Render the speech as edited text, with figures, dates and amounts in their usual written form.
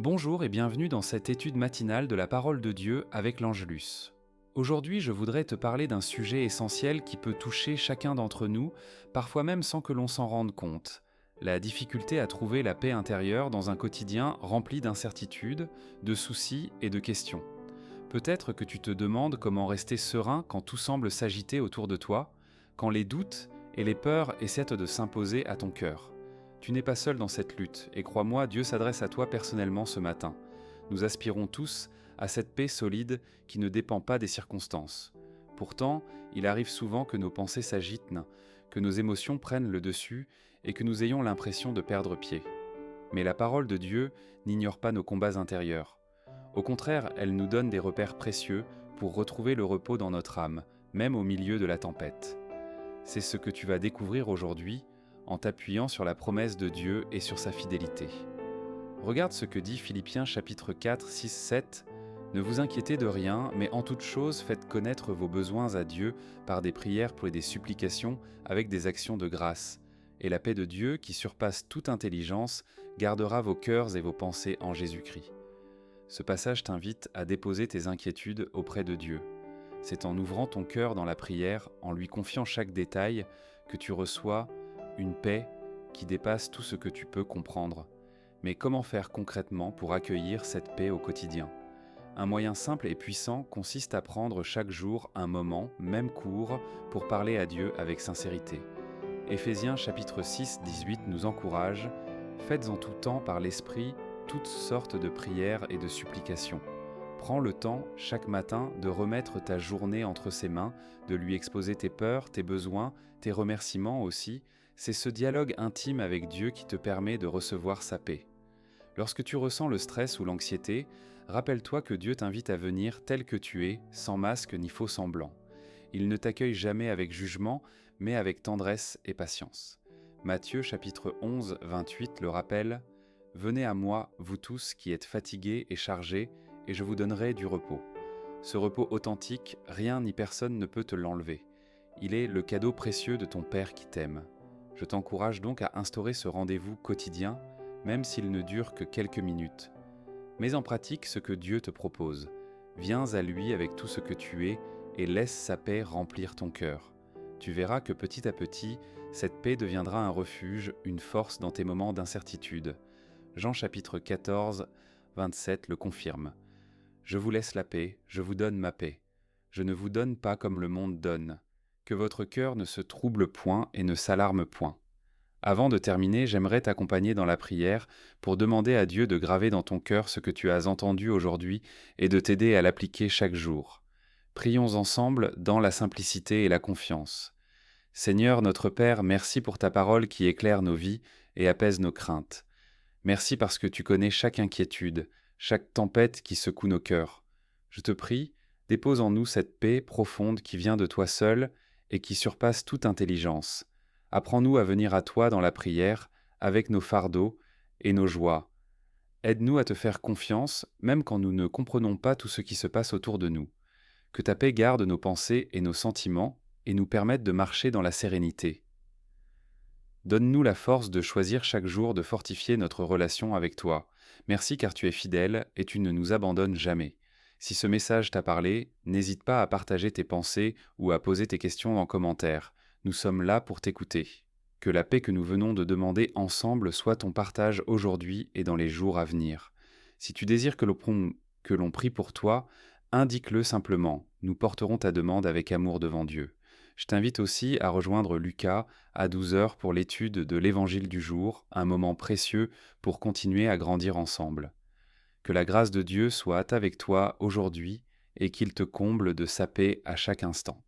Bonjour et bienvenue dans cette étude matinale de la parole de Dieu avec l'Angélus. Aujourd'hui, je voudrais te parler d'un sujet essentiel qui peut toucher chacun d'entre nous, parfois même sans que l'on s'en rende compte. La difficulté à trouver la paix intérieure dans un quotidien rempli d'incertitudes, de soucis et de questions. Peut-être que tu te demandes comment rester serein quand tout semble s'agiter autour de toi, quand les doutes et les peurs essaient de s'imposer à ton cœur. Tu n'es pas seul dans cette lutte, et crois-moi, Dieu s'adresse à toi personnellement ce matin. Nous aspirons tous à cette paix solide qui ne dépend pas des circonstances. Pourtant, il arrive souvent que nos pensées s'agitent, que nos émotions prennent le dessus et que nous ayons l'impression de perdre pied. Mais la parole de Dieu n'ignore pas nos combats intérieurs. Au contraire, elle nous donne des repères précieux pour retrouver le repos dans notre âme, même au milieu de la tempête. C'est ce que tu vas découvrir aujourd'hui en t'appuyant sur la promesse de Dieu et sur sa fidélité. Regarde ce que dit Philippiens chapitre 4, 6, 7. « Ne vous inquiétez de rien, mais en toute chose faites connaître vos besoins à Dieu par des prières et des supplications avec des actions de grâce. Et la paix de Dieu, qui surpasse toute intelligence, gardera vos cœurs et vos pensées en Jésus-Christ. » Ce passage t'invite à déposer tes inquiétudes auprès de Dieu. C'est en ouvrant ton cœur dans la prière, en lui confiant chaque détail, que tu reçois une paix qui dépasse tout ce que tu peux comprendre. Mais comment faire concrètement pour accueillir cette paix au quotidien ? Un moyen simple et puissant consiste à prendre chaque jour un moment, même court, pour parler à Dieu avec sincérité. Éphésiens chapitre 6, 18 nous encourage « Faites en tout temps par l'Esprit toutes sortes de prières et de supplications. » Prends le temps, chaque matin, de remettre ta journée entre ses mains, de lui exposer tes peurs, tes besoins, tes remerciements aussi. C'est ce dialogue intime avec Dieu qui te permet de recevoir sa paix. Lorsque tu ressens le stress ou l'anxiété, rappelle-toi que Dieu t'invite à venir tel que tu es, sans masque ni faux semblant. Il ne t'accueille jamais avec jugement, mais avec tendresse et patience. Matthieu chapitre 11, 28 le rappelle « Venez à moi, vous tous qui êtes fatigués et chargés, et je vous donnerai du repos. » Ce repos authentique, rien ni personne ne peut te l'enlever. Il est le cadeau précieux de ton Père qui t'aime. Je t'encourage donc à instaurer ce rendez-vous quotidien, même s'il ne dure que quelques minutes. Mets en pratique ce que Dieu te propose. Viens à lui avec tout ce que tu es et laisse sa paix remplir ton cœur. Tu verras que petit à petit, cette paix deviendra un refuge, une force dans tes moments d'incertitude. Jean chapitre 14, 27 le confirme. « Je vous laisse la paix, je vous donne ma paix. Je ne vous donne pas comme le monde donne. Que votre cœur ne se trouble point et ne s'alarme point. » Avant de terminer, j'aimerais t'accompagner dans la prière pour demander à Dieu de graver dans ton cœur ce que tu as entendu aujourd'hui et de t'aider à l'appliquer chaque jour. Prions ensemble dans la simplicité et la confiance. Seigneur notre Père, merci pour ta parole qui éclaire nos vies et apaise nos craintes. Merci parce que tu connais chaque inquiétude, chaque tempête qui secoue nos cœurs. Je te prie, dépose en nous cette paix profonde qui vient de toi seul et qui surpasse toute intelligence. Apprends-nous à venir à toi dans la prière, avec nos fardeaux et nos joies. Aide-nous à te faire confiance, même quand nous ne comprenons pas tout ce qui se passe autour de nous. Que ta paix garde nos pensées et nos sentiments et nous permette de marcher dans la sérénité. Donne-nous la force de choisir chaque jour de fortifier notre relation avec toi. Merci car tu es fidèle et tu ne nous abandonnes jamais. Si ce message t'a parlé, n'hésite pas à partager tes pensées ou à poser tes questions en commentaire. Nous sommes là pour t'écouter. Que la paix que nous venons de demander ensemble soit ton partage aujourd'hui et dans les jours à venir. Si tu désires que l'on prie pour toi, indique-le simplement. Nous porterons ta demande avec amour devant Dieu. Je t'invite aussi à rejoindre Lucas à 12 heures pour l'étude de l'Évangile du jour, un moment précieux pour continuer à grandir ensemble. Que la grâce de Dieu soit avec toi aujourd'hui et qu'il te comble de sa paix à chaque instant.